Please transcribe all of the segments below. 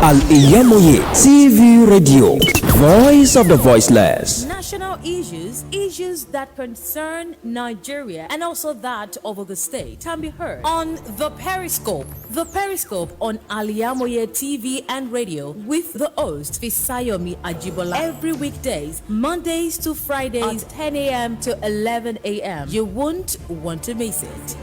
Al-IyamoyeTv Radio, Voice of the Voiceless. National issues that concern Nigeria and also that of the state can be heard on the Periscope. The Periscope on Al-IyamoyeTv and radio with the host Fisayomi AJIBOLA every weekdays, Mondays to Fridays, 10 a.m. to 11 a.m. You won't want to miss it.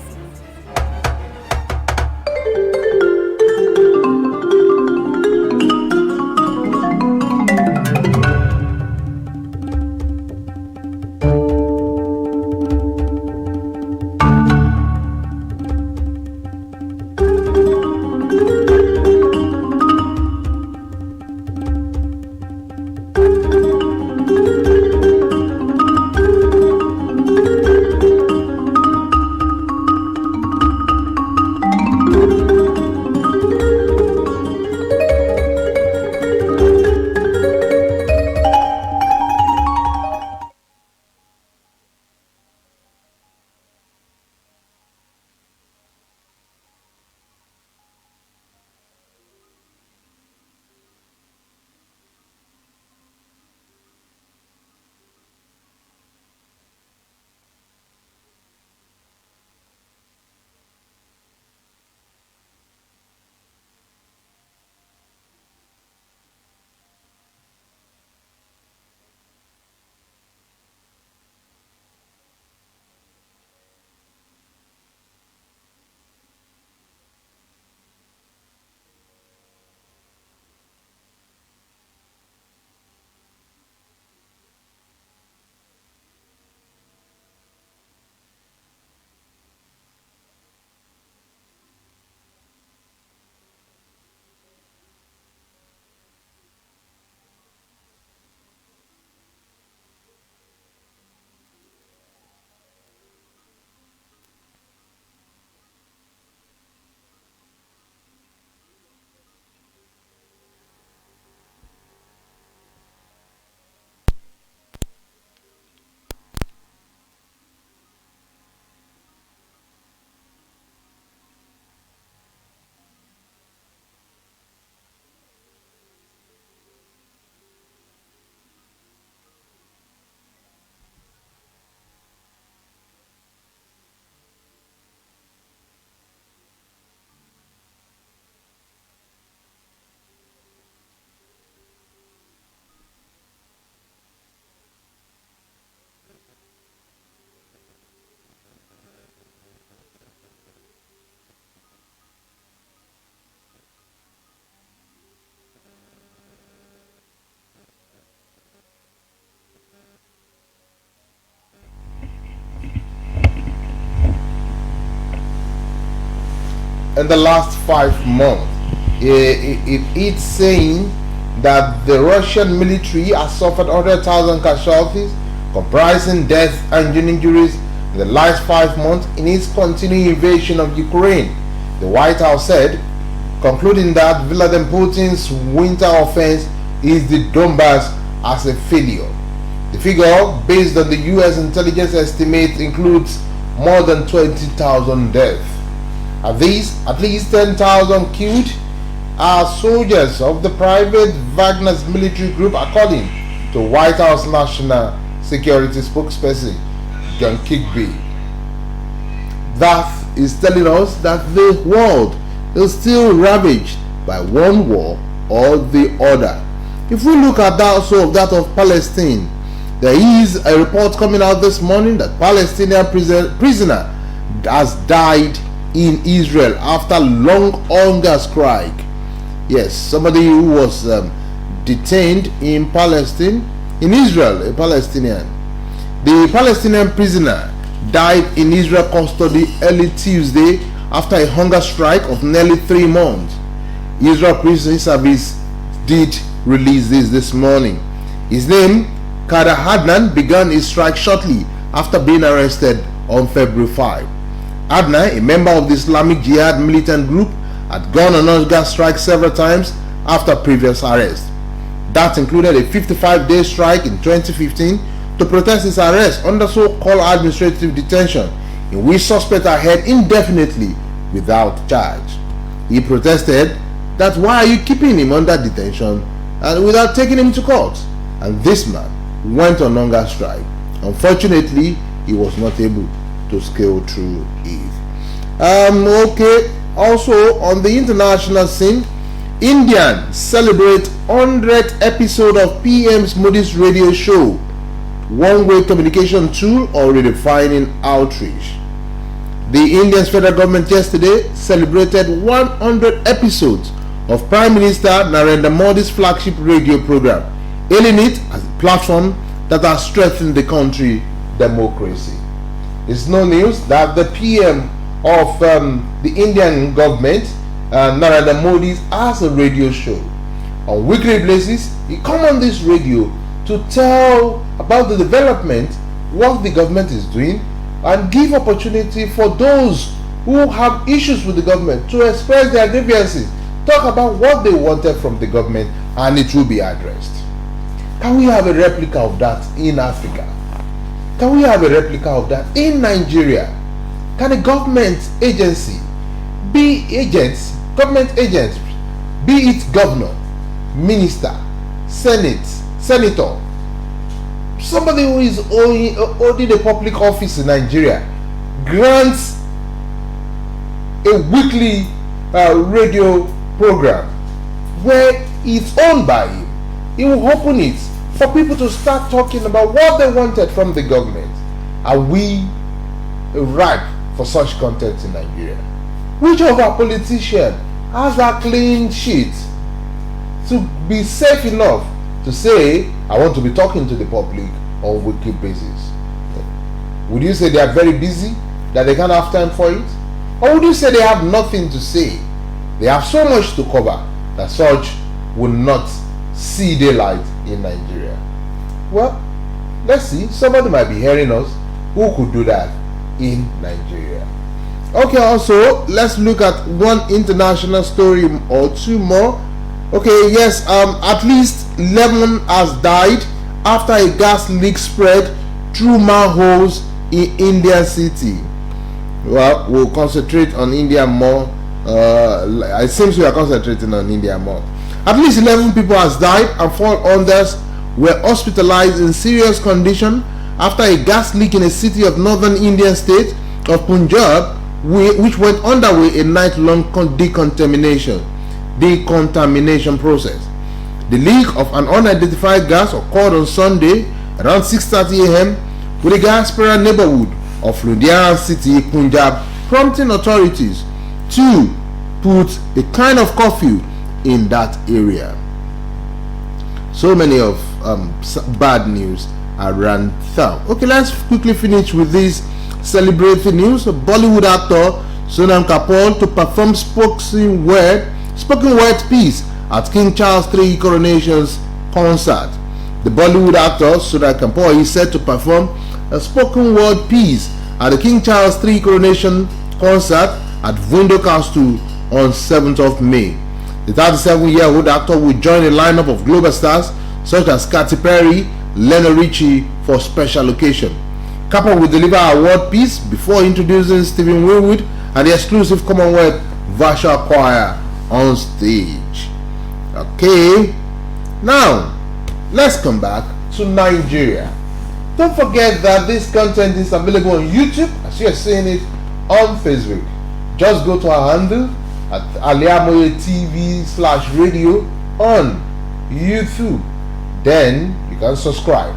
In the last 5 months, it's saying that the Russian military has suffered 100,000 casualties, comprising deaths and injuries in the last 5 months in its continuing invasion of Ukraine. The White House said, concluding that Vladimir Putin's winter offense is the Donbass as a failure. The figure, based on the U.S. intelligence estimate, includes more than 20,000 deaths. Of these, at least 10,000 killed are soldiers of the private Wagner's military group, according to White House National Security spokesperson John Kirby. That is telling us that the world is still ravaged by one war or the other. If we look at that also of that of Palestine, there is a report coming out this morning that Palestinian prisoner has died in Israel after long hunger strike. Yes, somebody who was detained in Palestine, in Israel, a Palestinian. The Palestinian prisoner died in Israel custody early Tuesday after a hunger strike of nearly 3 months. Israel Prison Service did release this morning. His name, Kader Adnan, began his strike shortly after being arrested on February 5. Adnan, a member of the Islamic Jihad militant group, had gone on hunger strike several times after previous arrests. That included a 55-day strike in 2015 to protest his arrest under so-called administrative detention, in which suspects are held indefinitely without charge. He protested that why are you keeping him under detention and without taking him to court? And this man went on hunger strike. Unfortunately, he was not able to scale through it. Okay, also on the international scene, Indians celebrate 100th episode of PM's Moody's radio show, one-way communication tool or redefining outreach. The Indian federal government yesterday celebrated 100 episodes of Prime Minister Narendra Modi's flagship radio program, hailing it as a platform that has strengthened the country's democracy. It's no news that the PM of the Indian government, Narendra Modi, has a radio show. On weekly basis, he comes on this radio to tell about the development, what the government is doing, and give opportunity for those who have issues with the government to express their grievances, talk about what they wanted from the government, and it will be addressed. Can we have a replica of that in Africa? Can we have a replica of that in Nigeria? Can a government agency be agents, government agents, be it governor, minister, senator, somebody who is holding a public office in Nigeria, grants a weekly radio program where it's owned by him? He will open it for people to start talking about what they wanted from the government. Are we ripe for such content in Nigeria? Which of our politicians has a clean sheet to be safe enough to say, I want to be talking to the public on a weekly basis? Would you say they are very busy, that they can't have time for it? Or would you say they have nothing to say? They have so much to cover that such will not see daylight in Nigeria. Well, let's see. Somebody might be hearing us who could do that in Nigeria. Okay, also let's look at one international story or two more. Okay, yes, at least 11 has died after a gas leak spread through manholes in Indian city. Well, we'll concentrate on India more. It seems we are concentrating on India more. At least 11 people has died and 4 others were hospitalized in serious condition after a gas leak in a city of northern Indian state of Punjab, which went underway a night-long decontamination process. The leak of an unidentified gas occurred on Sunday around 6:30 a.m. with a Gaspera neighborhood of Ludhiana city, Punjab, prompting authorities to put a kind of curfew in that area. So many of bad news around town. Okay, let's quickly finish with this celebratory news. Bollywood actor Sonam Kapoor to perform spoken word piece at King Charles III coronation's concert. The Bollywood actor Sonam Kapoor is set to perform a spoken word piece at the King Charles III coronation concert at Window Castle on 7th of May. The 37-year-old actor will join a lineup of global stars such as Katy Perry, Lionel Richie for special occasion. Kapoor will deliver an award piece before introducing Stephen Winwood and the exclusive Commonwealth Virtual Choir on stage. Okay, now let's come back to Nigeria. Don't forget that this content is available on YouTube as you are seeing it on Facebook. Just go to our handle at Al-IyamoyeTv/radio on YouTube. Then you can subscribe.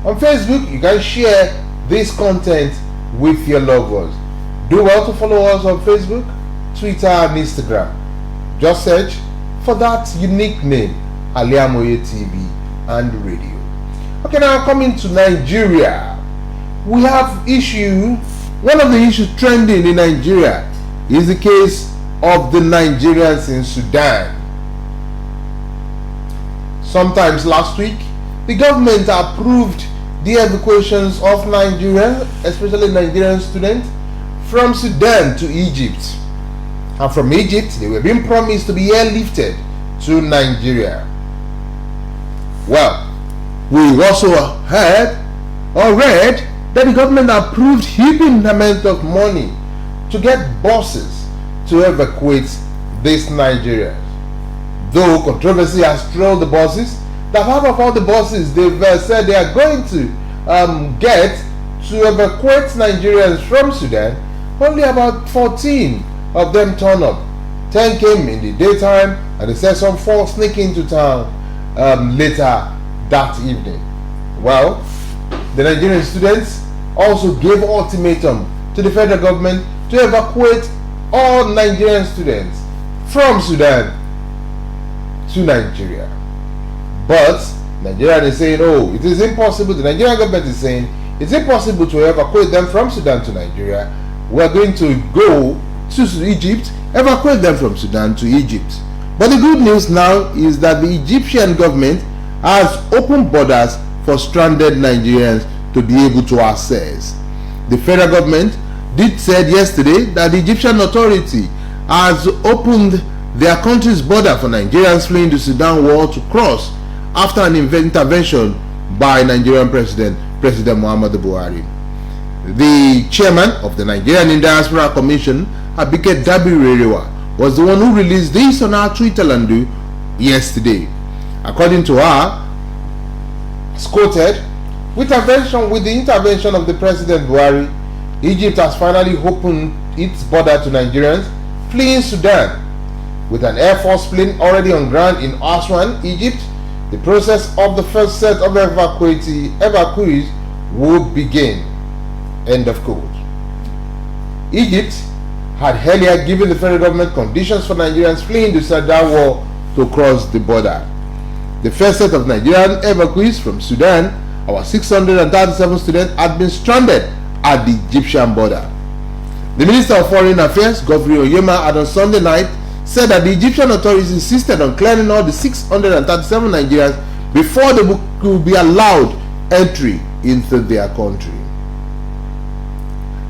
On Facebook, you can share this content with your loved ones. Do well to follow us on Facebook, Twitter, and Instagram. Just search for that unique name, Al-IyamoyeTV and radio. Okay, now coming to Nigeria, we have issue. One of the issues trending in Nigeria is the case of the Nigerians in Sudan. Sometimes last week, the government approved the evacuations of Nigerians, especially Nigerian students, from Sudan to Egypt. And from Egypt, they were being promised to be airlifted to Nigeria. Well, we also heard or read that the government approved heaping amount of money to get buses to evacuate these Nigerians. Though controversy has trailed the buses, that half of all the buses they've said they are going to get to evacuate Nigerians from Sudan, only about 14 of them turn up. 10 came in the daytime, and they said some 4 sneak into town later that evening. Well, the Nigerian students also gave ultimatum to the federal government to evacuate all Nigerian students from Sudan to Nigeria. But Nigeria is saying, oh, it is impossible. The Nigerian government is saying it's impossible to evacuate them from Sudan to Nigeria. We're going to go to Egypt, evacuate them from Sudan to Egypt. But the good news now is that the Egyptian government has opened borders for stranded Nigerians to be able to access. The federal government did said yesterday that the Egyptian authority has opened their country's border for Nigerians fleeing the Sudan war to cross after an intervention by Nigerian President Muhammadu Buhari. The chairman of the Nigerian Diaspora Commission, Abike Dabirerewa, was the one who released this on her Twitter handle yesterday. According to her, as quoted, with the intervention of the President Buhari, Egypt has finally opened its border to Nigerians fleeing Sudan. With an Air Force plane already on ground in Aswan, Egypt, the process of the first set of evacuees will begin. End of quote. Egypt had earlier given the federal government conditions for Nigerians fleeing the Sudan war to cross the border. The first set of Nigerian evacuees from Sudan, our 637 students, had been stranded at the Egyptian border. The Minister of Foreign Affairs, Godfrey Oyema, on Sunday night said that the Egyptian authorities insisted on clearing all the 637 Nigerians before they could be allowed entry into their country.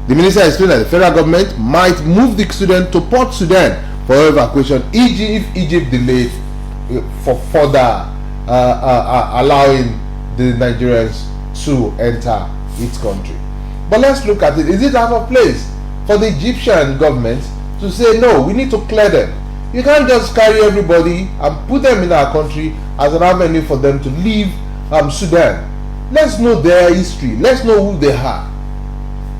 The minister explained that the federal government might move the students to Port Sudan for evacuation if Egypt delayed for further allowing the Nigerians to enter its country. But let's look at it. Is it out of place for the Egyptian government to say, no, we need to clear them? You can't just carry everybody and put them in our country as an avenue for them to leave Sudan. Let's know their history. Let's know who they are.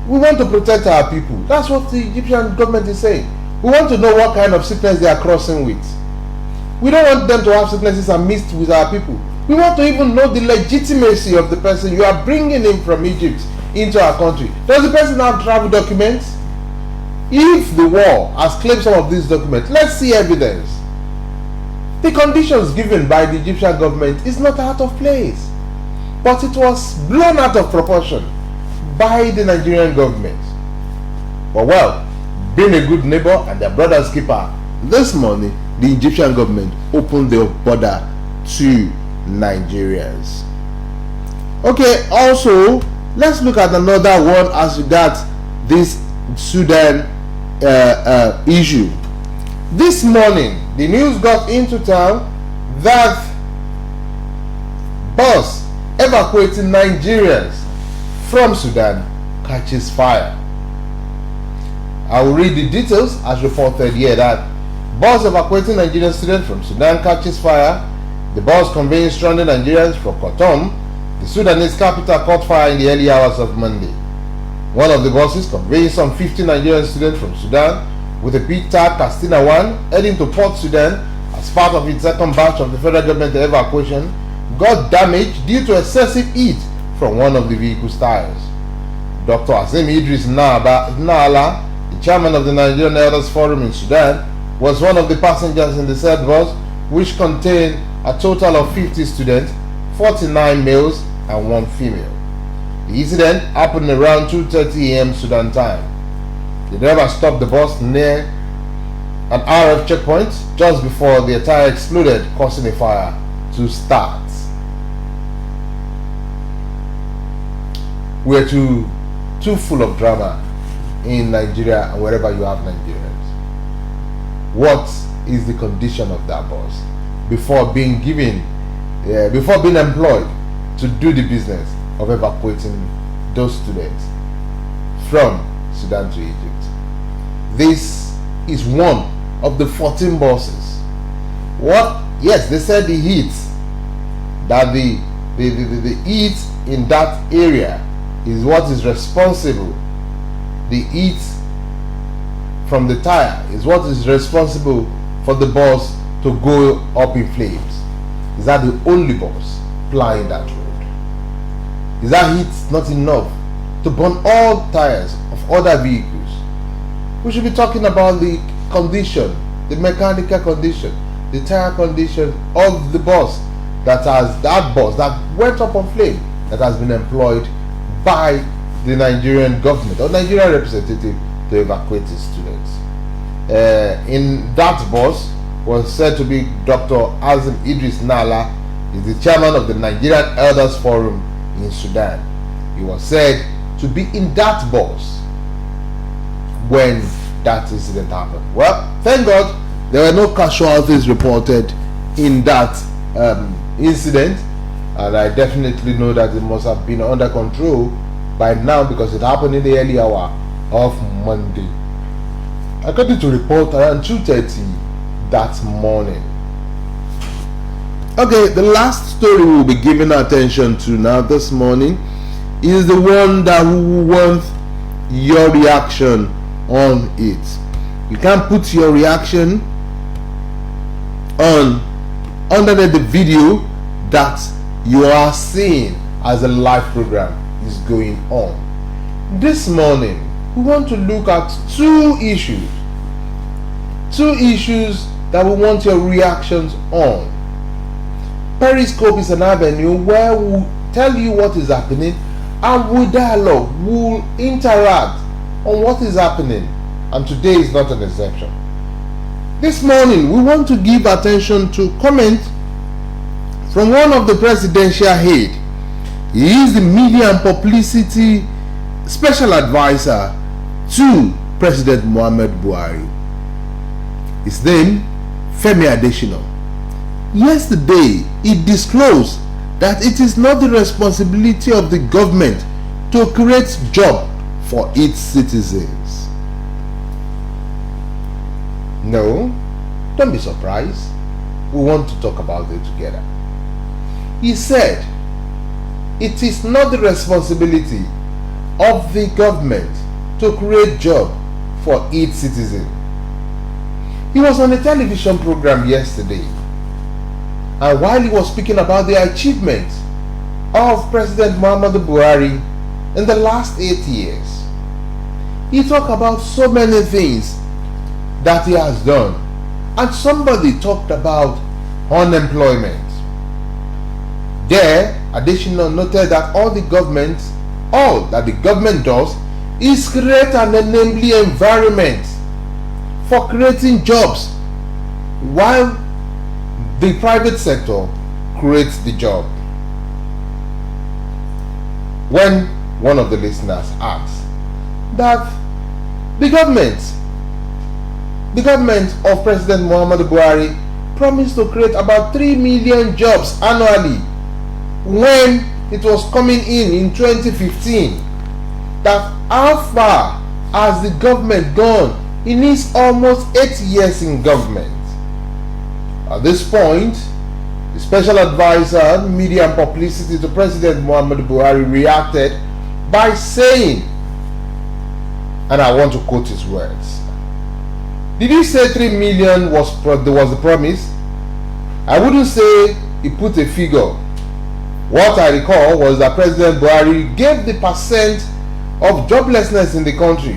We want to protect our people. That's what the Egyptian government is saying. We want to know what kind of sickness they are crossing with. We don't want them to have sicknesses and mixed with our people. We want to even know the legitimacy of the person you are bringing in from Egypt into our country. Does the person have travel documents? If the war has claimed some of these documents, let's see evidence. The conditions given by the Egyptian government is not out of place, but it was blown out of proportion by the Nigerian government. But well, being a good neighbor and their brother's keeper, this morning the Egyptian government opened their border to Nigerians. Okay, also let's look at another one as regards this Sudan issue. This morning the news got into town that bus evacuating Nigerians from Sudan catches fire. I will read the details as reported here. That bus evacuating Nigerian students from Sudan catches fire. The bus conveying stranded Nigerians from Khartoum, the Sudanese capital, caught fire in the early hours of Monday. One of the buses conveying some 50 Nigerian students from Sudan with a big tag Castina 1 heading to Port Sudan as part of its second batch of the federal government evacuation got damaged due to excessive heat from one of the vehicle's tires. Dr. Azim Idris Naala, the chairman of the Nigerian Elders Forum in Sudan, was one of the passengers in the said bus, which contained a total of 50 students, 49 males and 1 female. The incident happened around 2:30 a.m. Sudan time. The driver stopped the bus near an RF checkpoint just before the tire exploded, causing a fire to start. We're too full of drama in Nigeria and wherever you have Nigerians. What is the condition of that bus before being employed to do the business of evacuating those students from Sudan to Egypt? This is one of the 14 buses. What Yes, they said the heat, that the heat in that area is what is responsible. The heat from the tire is what is responsible for the bus to go up in flames. Is that the only bus plying that road? Is that heat not enough to burn all tires of other vehicles? We should be talking about the condition, the mechanical condition, the tire condition of the bus that went up on flame, that has been employed by the Nigerian government or Nigerian representative to evacuate the students. In that bus was said to be Dr. Azim Idris Nala, is the chairman of the Nigerian Elders Forum in Sudan. He was said to be in that bus when that incident happened. Well, thank God there were no casualties reported in that incident, and I definitely know that it must have been under control by now because it happened in the early hour of Monday. According to report, around 2:30 that morning. Okay, the last story we'll be giving attention to now this morning is the one that we want your reaction on it. You can put your reaction on underneath the video that you are seeing as a live program is going on. This morning we want to look at two issues that we want your reactions on. Periscope is an avenue where we'll tell you what is happening and we'll dialogue, we'll interact on what is happening, and today is not an exception. This morning we want to give attention to comment from one of the presidential aide. He is the media and publicity special advisor to President Muhammad Buhari. His name, Femi Adesina. Yesterday, he disclosed that it is not the responsibility of the government to create jobs for its citizens. No, don't be surprised. We want to talk about it together. He said, it is not the responsibility of the government to create jobs for its citizens. He was on a television program yesterday, and while he was speaking about the achievements of President Muhammad Buhari in the last 8 years, he talked about so many things that he has done, and somebody talked about unemployment. There, Adesina noted that all that the government does is create an enabling environment for creating jobs, while the private sector creates the job. When one of the listeners asked that the government of President Muhammad Buhari promised to create about 3 million jobs annually when it was coming in 2015, that how far has the government gone in its almost 8 years in government? At this point, the special advisor, media and publicity to President Muhammad Buhari reacted by saying, and I want to quote his words, "Did you say 3 million was the promise? I wouldn't say he put a figure. What I recall was that President Buhari gave the percent of joblessness in the country.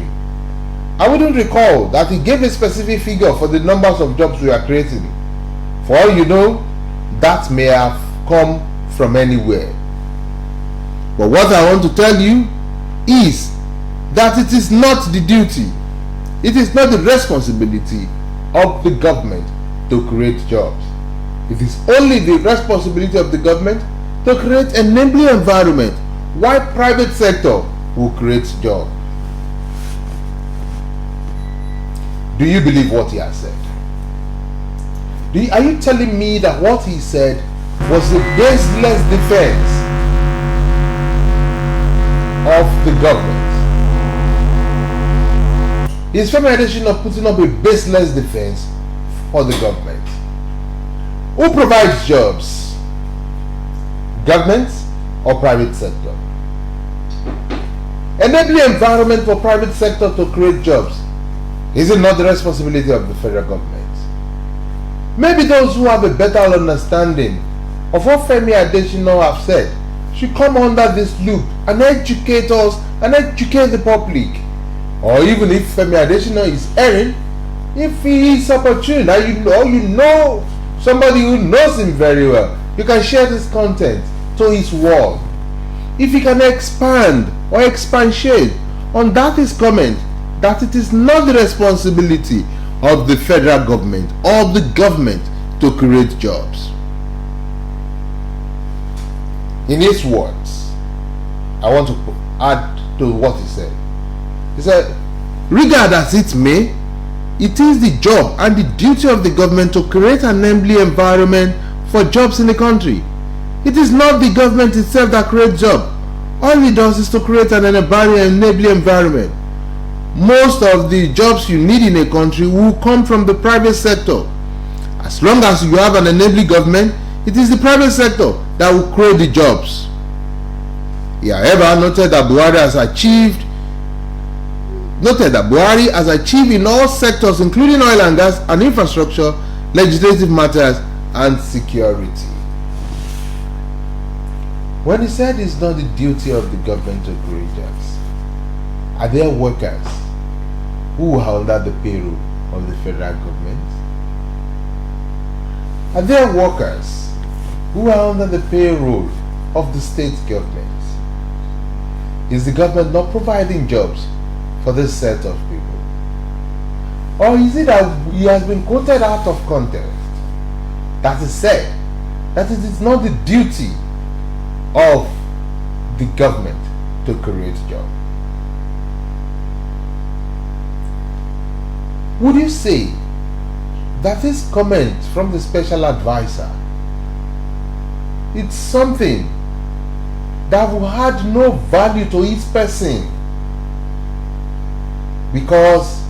I wouldn't recall that he gave a specific figure for the numbers of jobs we are creating. For all you know, that may have come from anywhere. But what I want to tell you is that it is not the duty, it is not the responsibility of the government to create jobs. It is only the responsibility of the government to create an enabling environment while private sector will create jobs." Do you believe what he has said? Are you telling me that what he said was a baseless defense of the government? Is Femi Adesina putting up a baseless defense for the government? Who provides jobs? Government or private sector? Enabling environment for private sector to create jobs, is it not the responsibility of the federal government? Maybe those who have a better understanding of what Femi Adesina have said should come under this loop and educate us and educate the public. Or even if Femi Adesina is erring, if he is opportune and you know somebody who knows him very well, you can share this content to his world. If he can expand or expatiate on that his comment, that it is not the responsibility of the federal government or the government to create jobs. In his words, I want to add to what he said. He said, regard as it may, it is the job and the duty of the government to create an enabling environment for jobs in the country. It is not the government itself that creates jobs. All it does is to create an enabling environment. Most of the jobs you need in a country will come from the private sector. As long as you have an enabling government, it is the private sector that will create the jobs. He, however, noted that Buhari has achieved in all sectors, including oil and gas and infrastructure, legislative matters, and security. When he said it's not the duty of the government to create jobs, are there workers who are under the payroll of the federal government? Are there workers who are under the payroll of the state government? Is the government not providing jobs for this set of people? Or is it that he has been quoted out of context that is said that it is not the duty of the government to create jobs? Would you say that this comment from the special advisor, it's something that will add no value to each person because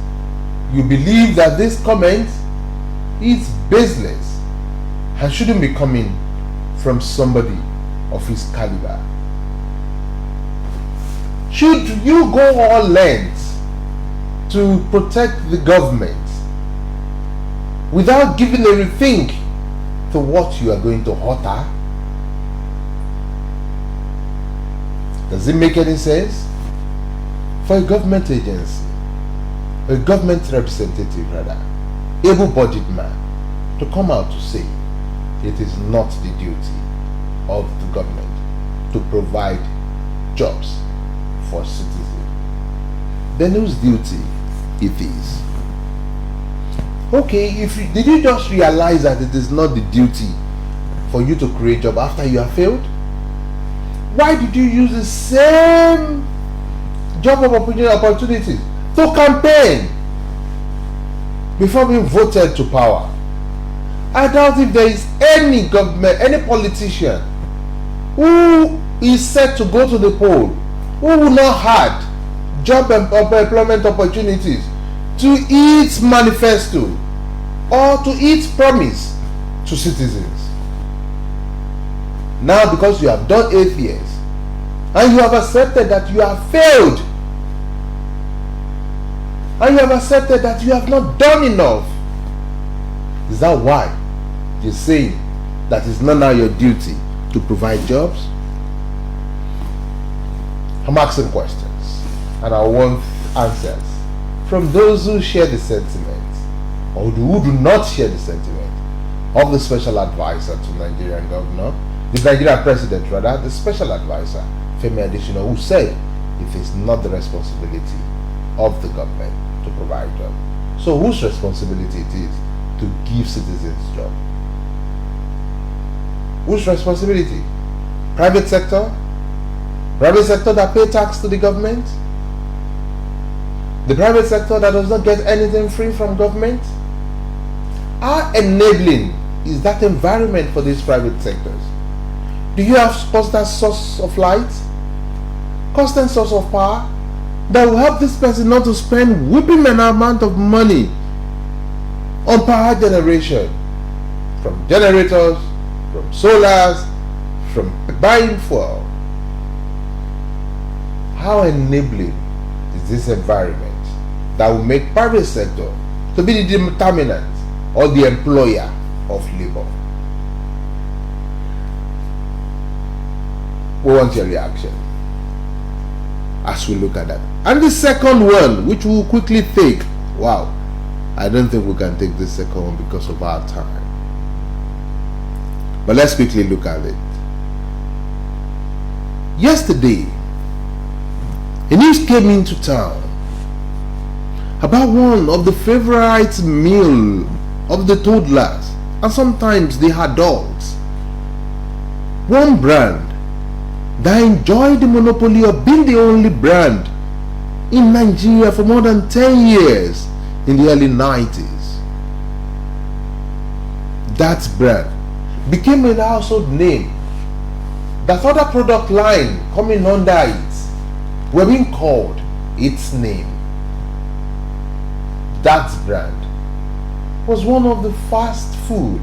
you believe that this comment is baseless and shouldn't be coming from somebody of his caliber? Should you go all lengths to protect the government without giving a rethink to what you are going to utter? Does it make any sense for a government agency, a government representative rather, able-bodied man, to come out to say it is not the duty of the government to provide jobs for citizens? Then whose duty it is? Okay, did you just realize that it is not the duty for you to create job after you have failed? Why did you use the same job opportunities to campaign before being voted to power? I doubt if there is any government, any politician who is set to go to the poll who will not have job and employment opportunities to its manifesto or to its promise to citizens. Now, because you have done 8 years and you have accepted that you have failed and you have accepted that you have not done enough, is that why you're saying that it's not now your duty to provide jobs? I'm asking questions and I want answers from those who share the sentiment or who do not share the sentiment of the special advisor to Nigerian governor, the Nigerian president rather, the special advisor Femi Adesina, who said it is not the responsibility of the government to provide jobs. So whose responsibility it is to give citizens jobs? Whose responsibility? Private sector? Private sector that pay tax to the government? The private sector that does not get anything free from government? How enabling is that environment for these private sectors? Do you have constant source of light? Constant source of power that will help this person not to spend whooping an amount of money on power generation? from generators, from solars, from buying fuel. How enabling is this environment that will make private sector to be the determinant or the employer of labor? We want your reaction as we look at that. And the second one, which we'll quickly take. Wow, I don't think we can take this second one because of our time. But let's quickly look at it. Yesterday, a news came into town about one of the favorite meal of the toddlers and sometimes the adults. One brand that enjoyed the monopoly of being the only brand in Nigeria for more than 10 years in the early 90s. That brand became a household name that other product line coming under it were being called its name. That brand was one of the fast food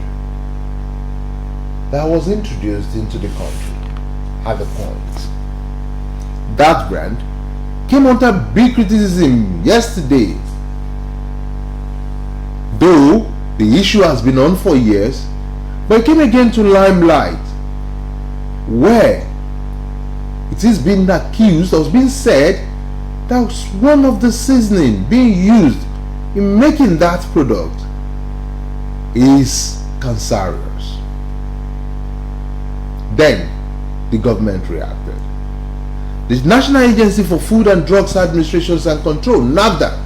that was introduced into the country at the point. That brand came under big criticism yesterday, though the issue has been on for years, but it came again to limelight where it is being accused or being said that one of the seasoning being used in making that product is cancerous. Then the government reacted. The National Agency for Food and Drugs Administration and Control, NAFDAC,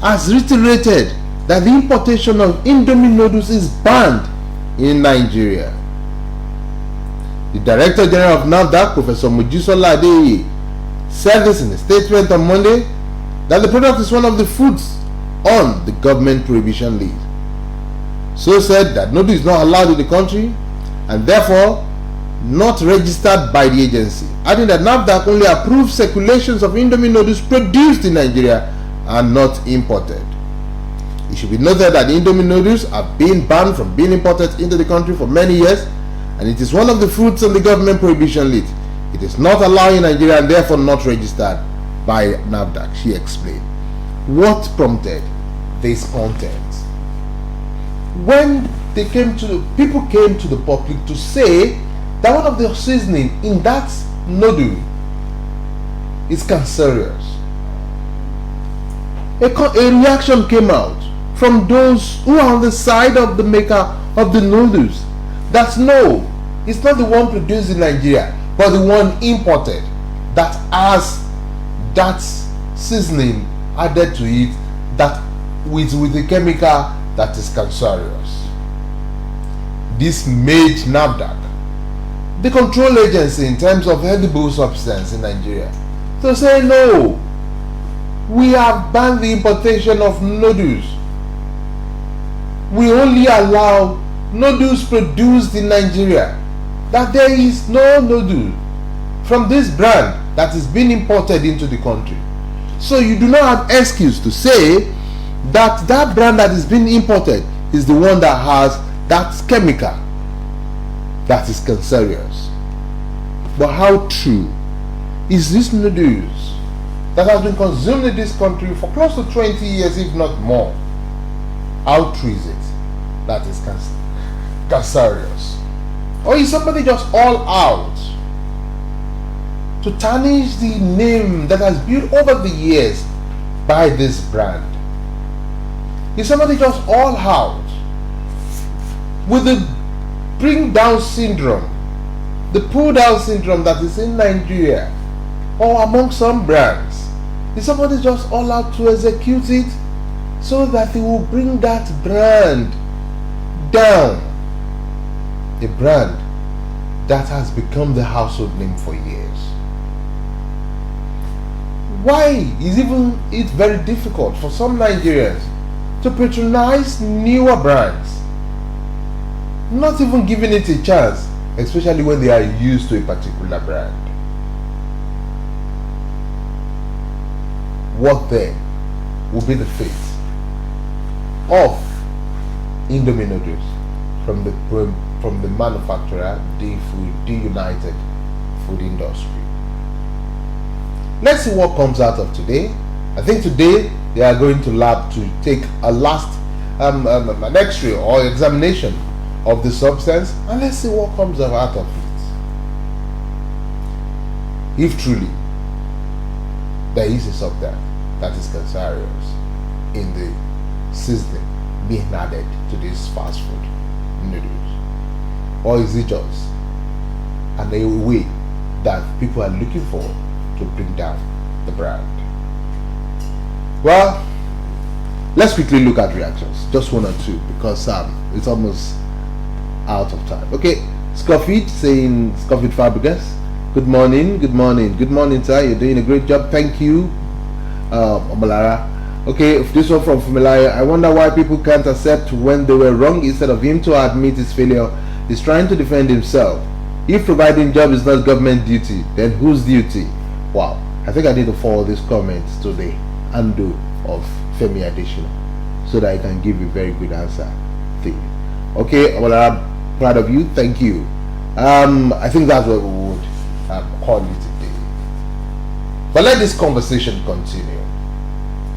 has reiterated that the importation of Indomie noodles is banned in Nigeria. The Director General of NAFDAC, Professor Mojisola Adeyeye, said this in a statement on Monday that the product is one of the foods on the government prohibition list. So said that noodles is not allowed in the country and therefore not registered by the agency, adding that NAFDAC only approves circulations of Indomie noodles produced in Nigeria and not imported. It should be noted that the Indomie noodles have been banned from being imported into the country for many years, and it is one of the foods on the government prohibition list. It is not allowed in Nigeria and therefore not registered by NAFDAC, she explained. What prompted this content? When people came to the public to say that one of the seasoning in that noodle is cancerous, a reaction came out from those who are on the side of the maker of the noodles that no, it's not the one produced in Nigeria but the one imported that has that seasoning added to it, that with a chemical that is cancerous. This made NAFDAC, the control agency in terms of edible substance in Nigeria, to say no, we have banned the importation of noodles. We only allow noodles produced in Nigeria. That there is no noodle from this brand that is being imported into the country. So you do not have excuse to say that that brand that is being imported is the one that has that chemical that is cancerous. But how true is this noodles that has been consumed in this country for close to 20 years, if not more? How true is it that is cancerous? Or is somebody just all out to tarnish the name that has built over the years by this brand? Is somebody just all out with the bring down syndrome, the pull down syndrome that is in Nigeria or among some brands? Is somebody just all out to execute it so that they will bring that brand down? A brand that has become the household name for years. Why is it very difficult for some Nigerians to patronize newer brands, not even giving it a chance, especially when they are used to a particular brand? What then will be the fate of Indomie noodles? from the manufacturer, the United Food Industry. Let's see what comes out of today. I think today they are going to lab to take a last an X-ray or examination of the substance, and let's see what comes out of it. If truly there is a substance that is cancerous in the seasoning being added to this fast food noodles, or is it just a way that people are looking for to bring down the brand? Well, let's quickly look at reactions, just one or two, because it's almost out of time. Okay, Scoffit saying, Scoffit Fabregas, good morning, sir, you're doing a great job, thank you. Omalara. Okay, this one from Fumilayo, I wonder why people can't accept when they were wrong instead of him to admit his failure. He's trying to defend himself. If providing job is not government duty, then whose duty? Wow, I think I need to forward these comments to the handle of Femi Additional so that I can give you a very good answer. Okay, well, I'm proud of you, thank you. I think that's what we would call it today. But let this conversation continue,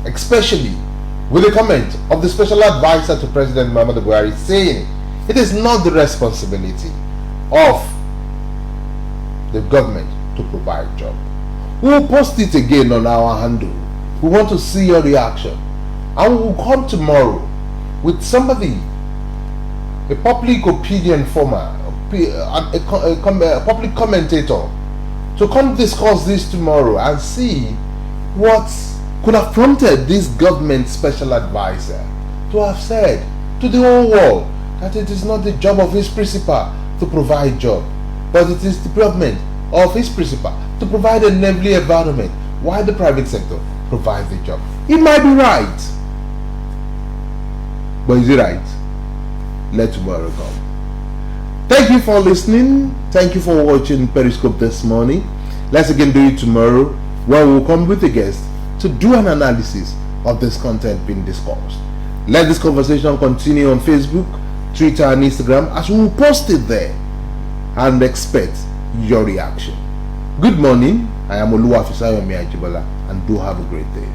especially with the comment of the special advisor to President Muhammadu Buhari saying it is not the responsibility of the government to provide job. We will post it again on our handle. We want to see your reaction, and we will come tomorrow with somebody, a public opinion former, a public commentator, to come discuss this tomorrow and see what could have prompted this government special advisor to have said to the whole world that it is not the job of his principal to provide job, but it is the government of his principal to provide a lively environment while the private sector provides the job. It might be right, but is it right? Let tomorrow come. Thank you for listening. Thank you for watching Periscope this morning. Let's again do it tomorrow, where we'll come with a guest to do an analysis of this content being discussed. Let this conversation continue on Facebook, Twitter, and Instagram, as we will post it there, and expect your reaction. Good morning. I am OLUWAFISAYOMI AJIBOLA, and do have a great day.